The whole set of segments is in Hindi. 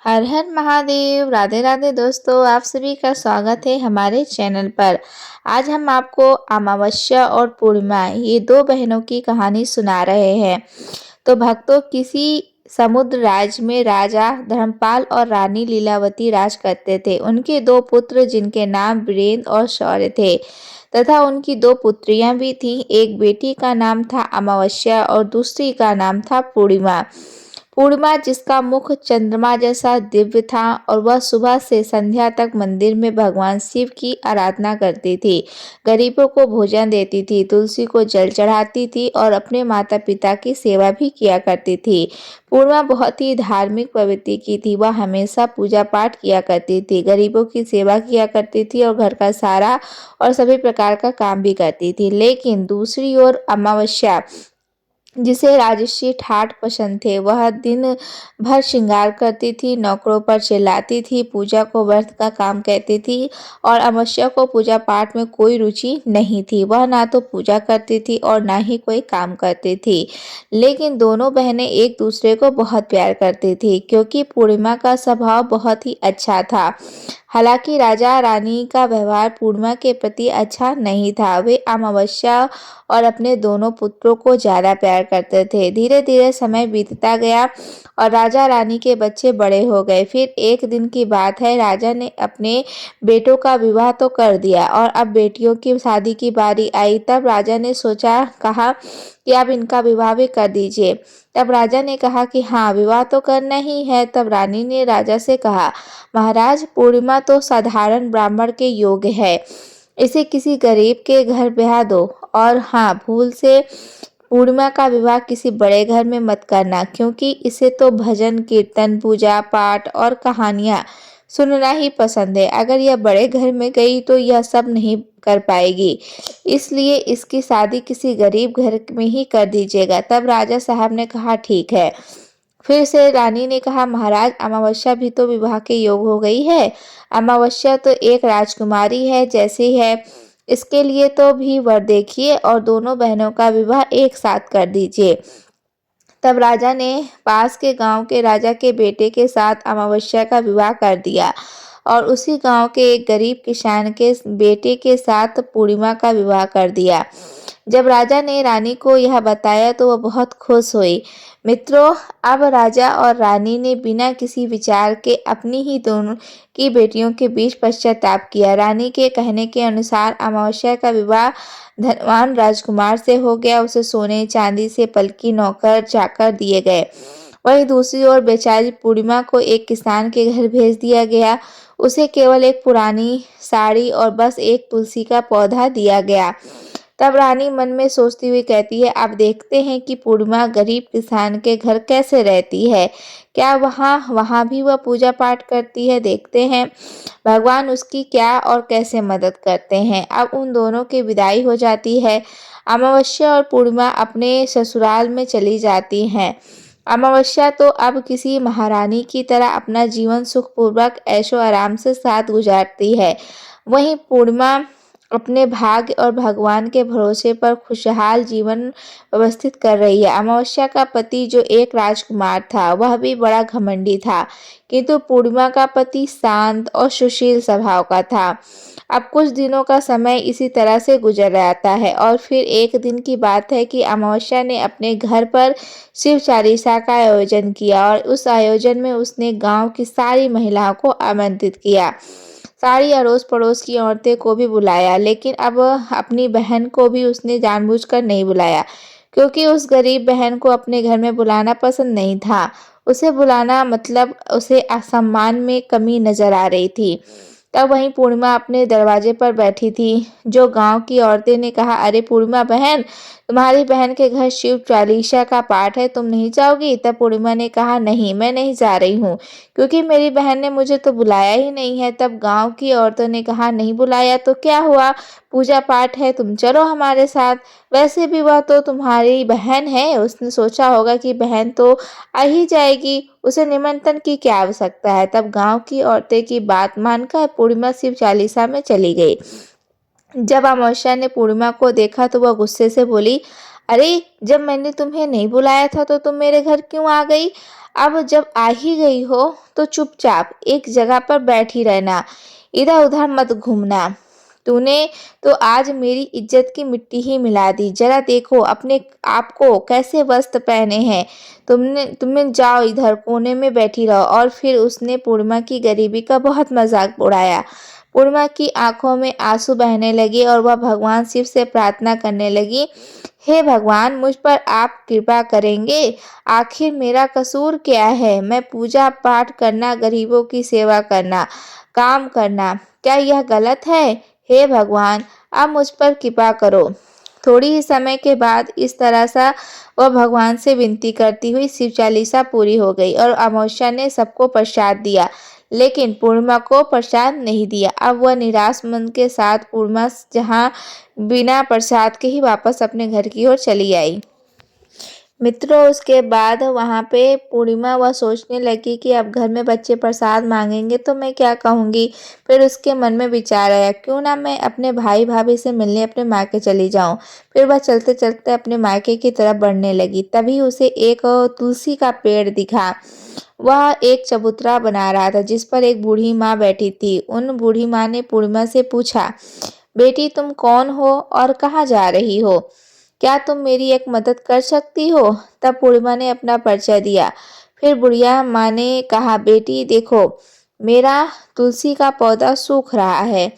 हर हर महादेव। राधे राधे दोस्तों, आप सभी का स्वागत है हमारे चैनल पर। आज हम आपको अमावस्या और पूर्णिमा ये दो बहनों की कहानी सुना रहे हैं। तो भक्तों, किसी समुद्र राज्य में राजा धर्मपाल और रानी लीलावती राज करते थे। उनके दो पुत्र जिनके नाम वीरेंद्र और शौर्य थे तथा उनकी दो पुत्रियां भी थीं। एक बेटी का नाम था अमावस्या और दूसरी का नाम था पूर्णिमा। पूर्णिमा जिसका मुख चंद्रमा जैसा दिव्य था और वह सुबह से संध्या तक मंदिर में भगवान शिव की आराधना करती थी, गरीबों को भोजन देती थी, तुलसी को जल चढ़ाती थी और अपने माता पिता की सेवा भी किया करती थी। पूर्णिमा बहुत ही धार्मिक प्रवृत्ति की थी। वह हमेशा पूजा पाठ किया करती थी, गरीबों की सेवा किया करती थी और घर का सारा और सभी प्रकार का काम भी करती थी। लेकिन दूसरी ओर अमावस्या, जिसे राजर्षि ठाठ पसंद थे, वह दिन भर श्रृंगार करती थी, नौकरों पर चिल्लाती थी, पूजा को व्यर्थ का काम कहती थी और अमावस्या को पूजा पाठ में कोई रुचि नहीं थी। वह ना तो पूजा करती थी और ना ही कोई काम करती थी। लेकिन दोनों बहनें एक दूसरे को बहुत प्यार करती थी, क्योंकि पूर्णिमा का स्वभाव बहुत ही अच्छा था। हालांकि राजा रानी का व्यवहार पूर्णिमा के प्रति अच्छा नहीं था। वे अमावस्या और अपने दोनों पुत्रों को ज्यादा प्यार करते थे। धीरे धीरे समय बीतता गया और राजा रानी के बच्चे बड़े हो गए। फिर एक दिन की बात है, राजा ने अपने बेटों का विवाह तो कर दिया और अब बेटियों की शादी की बारी आई। तब राजा ने सोचा, कहा कि अब इनका विवाह भी कर दीजिए। तब राजा ने कहा कि हाँ, विवाह तो करना ही है। तब रानी ने राजा से कहा, महाराज, पूर्णिमा तो साधारण ब्राह्मण के योग्य है, इसे किसी गरीब के घर ब्याह दो। और हाँ, भूल से पूर्णिमा का विवाह किसी बड़े घर में मत करना, क्योंकि इसे तो भजन कीर्तन पूजा पाठ और कहानियां सुनना ही पसंद है। अगर यह बड़े घर में गई तो यह सब नहीं कर पाएगी, इसलिए इसकी शादी किसी गरीब घर में ही कर दीजिएगा। तब राजा साहब ने कहा, ठीक है। फिर से रानी ने कहा, महाराज, अमावस्या भी तो विवाह के योग हो गई है। अमावस्या तो एक राजकुमारी है जैसी है, इसके लिए तो भी वर देखिए और दोनों बहनों का विवाह एक साथ कर दीजिए। तब राजा ने पास के गांव के राजा के बेटे के साथ अमावस्या का विवाह कर दिया और उसी गांव के एक गरीब किसान के बेटे के साथ पूर्णिमा का विवाह कर दिया। जब राजा ने रानी को यह बताया तो वह बहुत खुश हुई। मित्रों, अब राजा और रानी ने बिना किसी विचार के अपनी ही दोनों की बेटियों के बीच पश्चाताप किया। रानी के कहने के अनुसार अमावस्या का विवाह धनवान राजकुमार से हो गया। उसे सोने चांदी से पलकी नौकर चाकर दिए गए। वहीं दूसरी ओर बेचारी पूर्णिमा को एक किसान के घर भेज दिया गया। उसे केवल एक पुरानी साड़ी और बस एक तुलसी का पौधा दिया गया। तब रानी मन में सोचती हुई कहती है, अब देखते हैं कि पूर्णिमा गरीब किसान के घर कैसे रहती है। क्या वहाँ भी वह पूजा पाठ करती है? देखते हैं भगवान उसकी क्या और कैसे मदद करते हैं। अब उन दोनों की विदाई हो जाती है। अमावस्या और पूर्णिमा अपने ससुराल में चली जाती हैं। अमावस्या तो अब किसी महारानी की तरह अपना जीवन सुखपूर्वक ऐशो आराम से साथ गुजारती है। वहीं पूर्णिमा अपने भाग्य और भगवान के भरोसे पर खुशहाल जीवन व्यवस्थित कर रही है। अमावस्या का पति जो एक राजकुमार था, वह भी बड़ा घमंडी था, किंतु पूर्णिमा का पति शांत और सुशील स्वभाव का था। अब कुछ दिनों का समय इसी तरह से गुजर जाता है और फिर एक दिन की बात है कि अमावस्या ने अपने घर पर शिव चालीसा का आयोजन किया और उस आयोजन में उसने गांव की सारी महिलाओं को आमंत्रित किया। सारी अड़ोस पड़ोस की औरतें को भी बुलाया, लेकिन अब अपनी बहन को भी उसने जानबूझकर नहीं बुलाया, क्योंकि उस गरीब बहन को अपने घर में बुलाना पसंद नहीं था। उसे बुलाना मतलब उसे असम्मान में कमी नजर आ रही थी। तब वहीं पूर्णिमा अपने दरवाजे पर बैठी थी। जो गांव की औरतें ने कहा, अरे पूर्णिमा बहन, तुम्हारी बहन के घर शिव चालीसा का पाठ है, तुम नहीं जाओगी? तब पूर्णिमा ने कहा, नहीं, मैं नहीं जा रही हूँ, क्योंकि मेरी बहन ने मुझे तो बुलाया ही नहीं है। तब गांव की औरतों ने कहा, नहीं बुलाया तो क्या हुआ, पूजा पाठ है, तुम चलो हमारे साथ। वैसे भी वह तो तुम्हारी बहन है, उसने सोचा होगा कि बहन तो आ ही जाएगी, उसे निमंत्रण की क्या आवश्यकता है। तब गांव की औरतें की बात मानकर पूर्णिमा शिव चालीसा में चली गई। जब अमावस्या ने पूर्णिमा को देखा तो वह गुस्से से बोली, अरे, जब मैंने तुम्हें नहीं बुलाया था तो तुम मेरे घर क्यों आ गई? अब जब आ ही गई हो तो चुपचाप एक जगह पर बैठी रहना, इधर उधर मत घूमना। तूने तो आज मेरी इज्जत की मिट्टी ही मिला दी। जरा देखो अपने आप को कैसे वस्त्र पहने हैं। तुमने जाओ इधर कोने में बैठी रहो। और फिर उसने पूर्णिमा की गरीबी का बहुत मजाक उड़ाया। पूर्णिमा की आंखों में आंसू बहने लगे और वह भगवान शिव से प्रार्थना करने लगी, हे भगवान, मुझ पर आप कृपा करेंगे। आखिर मेरा कसूर क्या है? मैं पूजा पाठ करना, गरीबों की सेवा करना, काम करना, क्या यह गलत है? हे भगवान, आप मुझ पर कृपा करो। थोड़ी ही समय के बाद इस तरह सा वह भगवान से विनती करती हुई शिव चालीसा पूरी हो गई और अमावस्या ने सबको प्रसाद दिया, लेकिन पूर्णिमा को प्रसाद नहीं दिया। अब वह निराश मन के साथ पूर्णिमा जहाँ बिना प्रसाद के ही वापस अपने घर की ओर चली आई। मित्रों, उसके बाद वहाँ पे पूर्णिमा वह सोचने लगी कि अब घर में बच्चे प्रसाद मांगेंगे तो मैं क्या कहूँगी। फिर उसके मन में विचार आया, क्यों ना मैं अपने भाई भाभी से मिलने अपने मायके चली जाऊँ। फिर वह चलते चलते अपने मायके की तरफ बढ़ने लगी। तभी उसे एक तुलसी का पेड़ दिखा। वह एक चबूतरा बना रहा था जिस पर एक बूढ़ी माँ बैठी थी। उन बूढ़ी माँ ने पूर्णिमा से पूछा, बेटी तुम कौन हो और कहाँ जा रही हो? क्या तुम मेरी एक मदद कर सकती हो? तब पूर्णिमा ने अपना परिचय दिया। फिर बुढ़िया माँ ने कहा, बेटी देखो, मेरा तुलसी का पौधा सूख रहा है,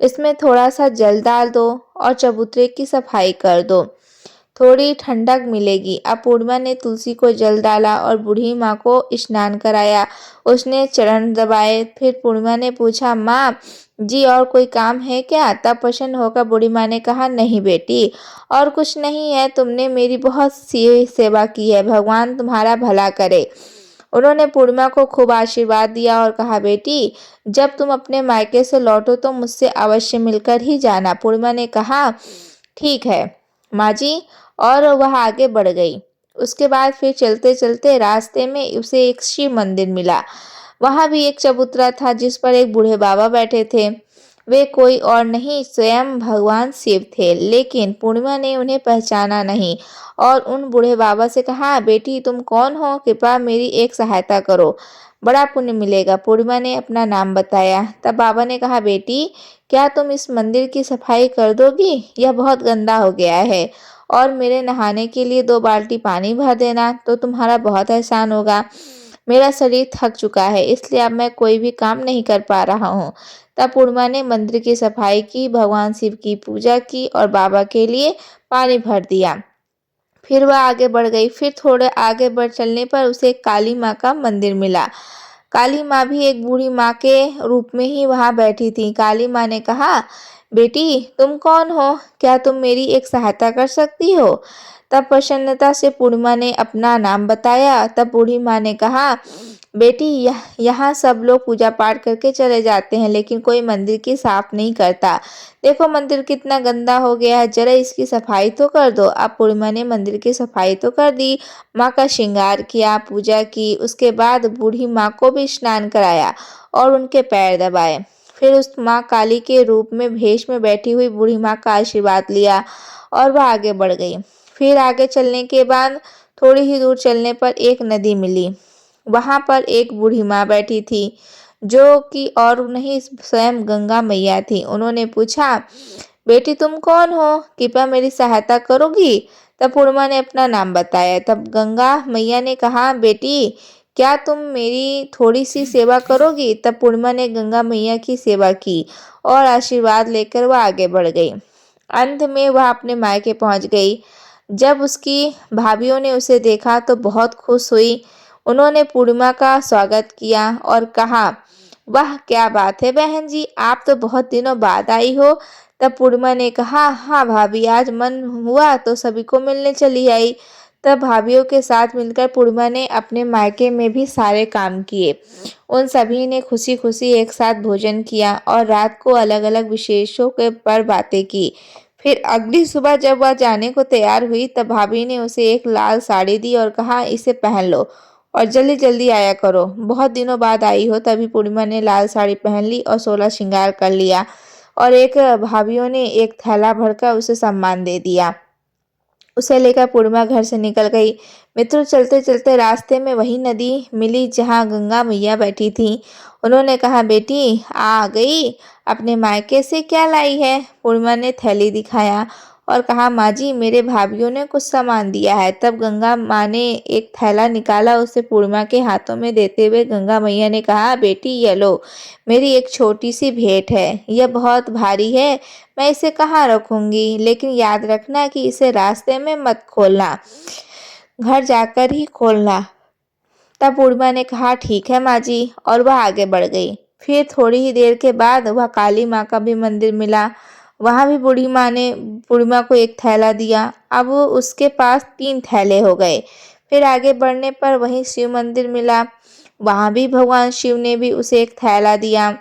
इसमें थोड़ा सा जल डाल दो और चबूतरे की सफाई कर दो, थोड़ी ठंडक मिलेगी। अब पूर्णिमा ने तुलसी को जल डाला और बूढ़ी माँ को स्नान कराया। उसने चरण दबाए। फिर पूर्णिमा ने पूछा, माँ जी और कोई काम है क्या? तब प्रसन्न होकर बूढ़ी माँ ने कहा, नहीं बेटी, और कुछ नहीं है, तुमने मेरी बहुत सी सेवा की है, भगवान तुम्हारा भला करे। उन्होंने पूर्णिमा को खूब आशीर्वाद दिया और कहा, बेटी जब तुम अपने मायके से लौटो तो मुझसे अवश्य मिलकर ही जाना। पूर्णिमा ने कहा, ठीक है माँ जी, और वह आगे बढ़ गई। उसके बाद फिर चलते चलते रास्ते में उसे एक शिव मंदिर मिला। वहां भी एक चबूतरा था जिस पर एक बूढ़े बाबा बैठे थे। वे कोई और नहीं, स्वयं भगवान शिव थे। लेकिन पूर्णिमा ने उन्हें पहचाना नहीं और उन बूढ़े बाबा से कहा, बेटी तुम कौन हो? कृपया मेरी एक सहायता करो, बड़ा पुण्य मिलेगा। पूर्णिमा ने अपना नाम बताया। तब बाबा ने कहा, बेटी क्या तुम इस मंदिर की सफाई कर दोगी? यह बहुत गंदा हो गया है। और मेरे नहाने के लिए 2 बाल्टी पानी भर देना तो तुम्हारा बहुत एहसान होगा। मेरा शरीर थक चुका है, इसलिए अब मैं कोई भी काम नहीं कर पा रहा हूँ। तब पूर्णिमा ने मंदिर की सफाई की, भगवान शिव की पूजा की और बाबा के लिए पानी भर दिया। फिर वह आगे बढ़ गई। फिर थोड़े आगे बढ़ चलने पर उसे एक काली माँ का मंदिर मिला। काली माँ भी एक बूढ़ी माँ के रूप में ही वहां बैठी थी। काली माँ ने कहा, बेटी तुम कौन हो? क्या तुम मेरी एक सहायता कर सकती हो? तब प्रसन्नता से पूर्णिमा ने अपना नाम बताया। तब बूढ़ी माँ ने कहा, बेटी यहाँ सब लोग पूजा पाठ करके चले जाते हैं, लेकिन कोई मंदिर की साफ नहीं करता। देखो मंदिर कितना गंदा हो गया है, जरा इसकी सफाई तो कर दो। अब पूर्णिमा ने मंदिर की सफाई तो कर दी, माँ का श्रृंगार किया, पूजा की। उसके बाद बूढ़ी माँ को भी स्नान कराया और उनके पैर दबाए। फिर उस माँ काली के रूप में भेष में बैठी हुई बूढ़ी माँ का आशीर्वाद लिया और वह आगे बढ़ गई। फिर आगे चलने के बाद थोड़ी ही दूर चलने पर एक नदी मिली। वहां पर एक बूढ़ी माँ बैठी थी जो कि और नहीं स्वयं गंगा मैया थी। उन्होंने पूछा, बेटी तुम कौन हो? कृपया मेरी सहायता करोगी? तब पूर्णिमा ने अपना नाम बताया। तब गंगा मैया ने कहा, बेटी क्या तुम मेरी थोड़ी सी सेवा करोगी? तब पूर्णिमा ने गंगा मैया की सेवा की और आशीर्वाद लेकर वह आगे बढ़ गई। अंत में वह अपने मायके पहुंच गई। जब उसकी भाभीियों ने उसे देखा तो बहुत खुश हुई। उन्होंने पूर्णिमा का स्वागत किया और कहा, वाह क्या बात है बहन जी, आप तो बहुत दिनों बाद आई हो। तब पूर्णिमा ने कहा, हाँ भाभी, आज मन हुआ तो सभी को मिलने चली आई। तब भाभीियों के साथ मिलकर पूर्णिमा ने अपने मायके में भी सारे काम किए। उन सभी ने खुशी खुशी एक साथ भोजन किया और रात को अलग अलग विशेषों के पर बातें की। फिर अगली सुबह जब वह जाने को तैयार हुई तब भाभी ने उसे एक लाल साड़ी दी और कहा, इसे पहन लो और जल्दी जल्दी आया करो, बहुत दिनों बाद आई हो। तभी पूर्णिमा ने लाल साड़ी पहन ली और 16 श्रृंगार कर लिया और एक भाभीियों ने एक थैला भरकर उसे सम्मान दे दिया। उसे लेकर पूर्णिमा घर से निकल गई। मित्रों, चलते चलते रास्ते में वही नदी मिली जहाँ गंगा मैया बैठी थी। उन्होंने कहा, बेटी आ गई, अपने मायके से क्या लाई है? पूर्णिमा ने थैली दिखाया और कहा, माँ जी, मेरे भाभीियों ने कुछ सामान दिया है। तब गंगा माँ ने एक थैला निकाला, उसे पूर्णिमा के हाथों में देते हुए गंगा मैया ने कहा, बेटी ये लो, मेरी एक छोटी सी भेंट है। यह बहुत भारी है, मैं इसे कहाँ रखूंगी, लेकिन याद रखना कि इसे रास्ते में मत खोलना, घर जाकर ही खोलना। तब पूर्णिमा ने कहा, ठीक है माँ जी, और वह आगे बढ़ गई। फिर थोड़ी ही देर के बाद वह काली माँ का भी मंदिर मिला। वहां भी बूढ़ी माँ ने पूर्णिमा को एक थैला दिया। अब वो उसके पास 3 थैले हो गए। फिर आगे बढ़ने पर वहीं शिव मंदिर मिला। वहां भी भगवान शिव ने भी उसे एक थैला दिया।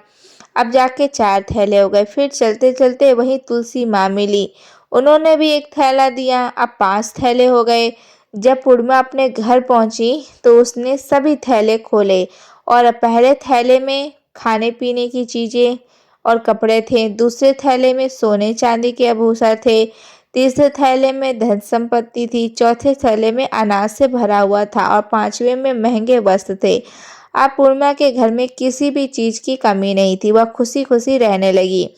अब जाके 4 थैले हो गए। फिर चलते चलते वहीं तुलसी माँ मिली। उन्होंने भी एक थैला दिया। अब 5 थैले हो गए। जब पूर्णिमा अपने घर पहुंची तो उसने सभी थैले खोले और पहले थैले में खाने पीने की चीजें और कपड़े थे। दूसरे थैले में सोने चांदी के आभूषण थे। तीसरे थैले में धन संपत्ति थी। चौथे थैले में अनाज से भरा हुआ था और 5वें में महंगे वस्त्र थे। अब पूर्णिमा के घर में किसी भी चीज की कमी नहीं थी। वह खुशी खुशी रहने लगी।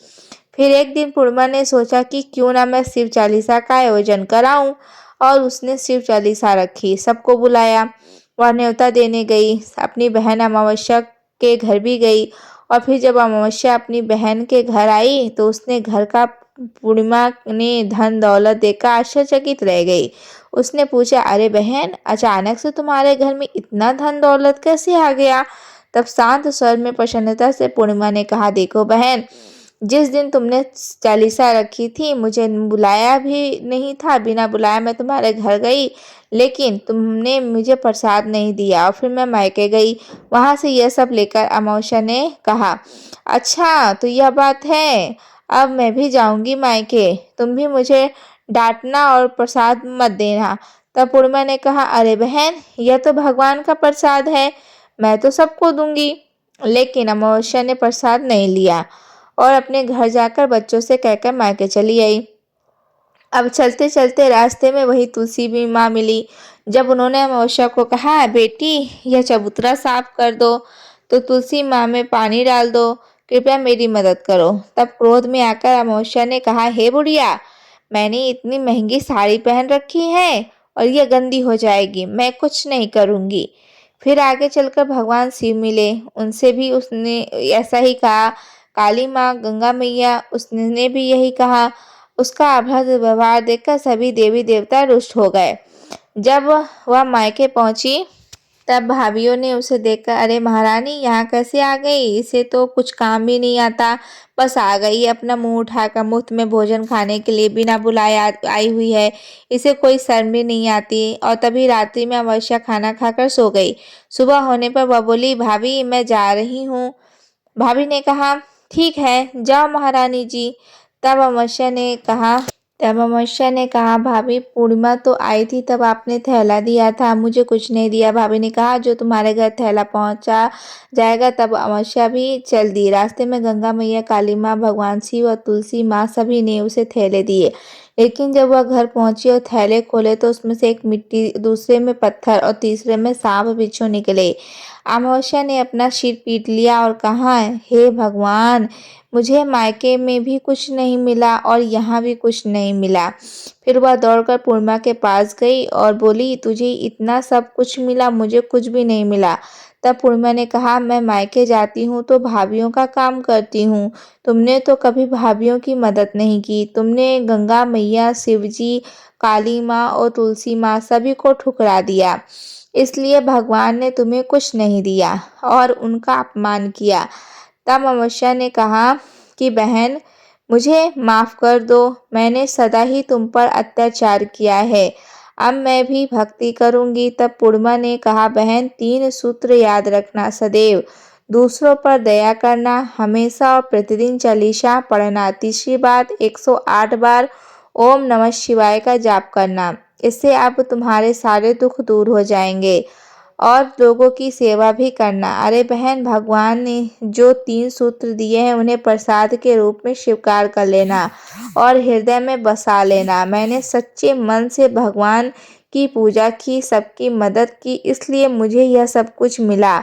फिर एक दिन पूर्णिमा ने सोचा कि क्यों ना मैं शिव चालीसा का आयोजन कराऊं, और उसने शिव चालीसा रखी, सबको बुलाया। वह न्योता देने गई, अपनी बहन अमावस्या के घर भी गई। और फिर जब अमावस्या अपनी बहन के घर आई तो उसने घर का पूर्णिमा ने धन दौलत देखकर आश्चर्यचकित रह गई। उसने पूछा, अरे बहन, अचानक से तुम्हारे घर में इतना धन दौलत कैसे आ गया? तब शांत स्वर में प्रसन्नता से पूर्णिमा ने कहा, देखो बहन, जिस दिन तुमने चालीसा रखी थी मुझे बुलाया भी नहीं था। बिना बुलाया मैं तुम्हारे घर गई, लेकिन तुमने मुझे प्रसाद नहीं दिया। और फिर मैं मायके गई, वहां से यह सब लेकर अमावस्या ने कहा, अच्छा तो यह बात है, अब मैं भी जाऊंगी मायके, तुम भी मुझे डांटना और प्रसाद मत देना। तब पूर्णिमा ने कहा, अरे बहन, यह तो भगवान का प्रसाद है, मैं तो सबको दूंगी। लेकिन अमावस्या ने प्रसाद नहीं लिया और अपने घर जाकर बच्चों से कहकर मायके चली आई। अब चलते चलते रास्ते में वही तुलसी भी माँ मिली। जब उन्होंने अमावस्या को कहा, बेटी यह चबूतरा साफ कर दो, तो तुलसी माँ में पानी डाल दो, कृपया मेरी मदद करो। तब क्रोध में आकर अमावस्या ने कहा, हे बुढ़िया, मैंने इतनी महंगी साड़ी पहन रखी है और यह गंदी हो जाएगी, मैं कुछ नहीं करूंगी। फिर आगे चलकर भगवान शिव मिले, उनसे भी उसने ऐसा ही कहा। काली माँ, गंगा मैया, उसने भी यही कहा। उसका अभद्र व्यवहार देखकर सभी देवी देवता रुष्ट हो गए। जब वह मायके पहुंची तब भाभीियों ने उसे देखकर, अरे महारानी, यहाँ कैसे आ गई? इसे तो कुछ काम भी नहीं आता, बस आ गई अपना मुंह उठाकर मुफ्त में भोजन खाने के लिए, बिना बुलाए आई हुई है, इसे कोई शर्म भी नहीं आती। और तभी रात्रि में अमावस्या खाना खाकर सो गई। सुबह होने पर वह बोली, भाभी मैं जा रही हूँ। भाभी ने कहा, ठीक है, जाओ महारानी जी। तब अमावस्या ने कहा भाभी, पूर्णिमा तो आई थी, तब आपने थैला दिया था, मुझे कुछ नहीं दिया। भाभी ने कहा, जो तुम्हारे घर थैला पहुंचा जाएगा। तब अमावस्या भी चल दी। रास्ते में गंगा मैया, काली माँ, भगवान शिव और तुलसी माँ सभी ने उसे थैले दिए। लेकिन जब वह घर पहुंची और थैले खोले तो उसमें से एक मिट्टी, दूसरे में पत्थर और तीसरे में सांप बिच्छू निकले। अमावस्या ने अपना सिर पीट लिया और कहा, हे भगवान, मुझे मायके में भी कुछ नहीं मिला और यहाँ भी कुछ नहीं मिला। फिर वह दौड़कर पूर्णिमा के पास गई और बोली, तुझे इतना सब कुछ मिला, मुझे कुछ भी नहीं मिला। तब पूर्णिमा ने कहा, मैं मायके जाती हूँ तो भाभीियों का काम करती हूँ, तुमने तो कभी भाभीियों की मदद नहीं की। तुमने गंगा मैया, शिवजी, काली माँ और तुलसी माँ सभी को ठुकरा दिया, इसलिए भगवान ने तुम्हें कुछ नहीं दिया और उनका अपमान किया। तब अमावस्या ने कहा कि बहन, मुझे माफ कर दो, मैंने सदा ही तुम पर अत्याचार किया है, अब मैं भी भक्ति करूंगी। तब पूर्णिमा ने कहा, बहन, 3 सूत्र याद रखना, सदैव दूसरों पर दया करना, हमेशा और प्रतिदिन चालीसा पढ़ना, तीसरी बात 108 बार ओम नमः शिवाय का जाप करना, इससे अब तुम्हारे सारे दुख दूर हो जाएंगे। और लोगों की सेवा भी करना। अरे बहन, भगवान ने जो 3 सूत्र दिए हैं उन्हें प्रसाद के रूप में स्वीकार कर लेना और हृदय में बसा लेना। मैंने सच्चे मन से भगवान की पूजा की, सबकी मदद की, इसलिए मुझे यह सब कुछ मिला।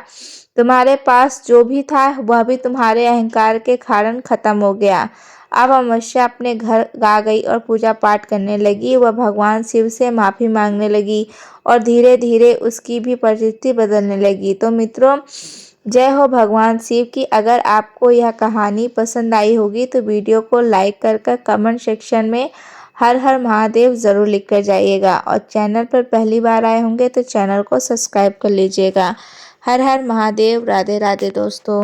तुम्हारे पास जो भी था वह भी तुम्हारे अहंकार के कारण खत्म हो गया। अब अमावस्या अपने घर आ गई और पूजा पाठ करने लगी। वह भगवान शिव से माफ़ी मांगने लगी और धीरे धीरे उसकी भी परिस्थिति बदलने लगी। तो मित्रों, जय हो भगवान शिव की। अगर आपको यह कहानी पसंद आई होगी तो वीडियो को लाइक कर कमेंट सेक्शन में हर हर महादेव ज़रूर लिख कर जाइएगा और चैनल पर पहली बार आए होंगे तो चैनल को सब्सक्राइब कर लीजिएगा। हर हर महादेव। राधे राधे दोस्तों।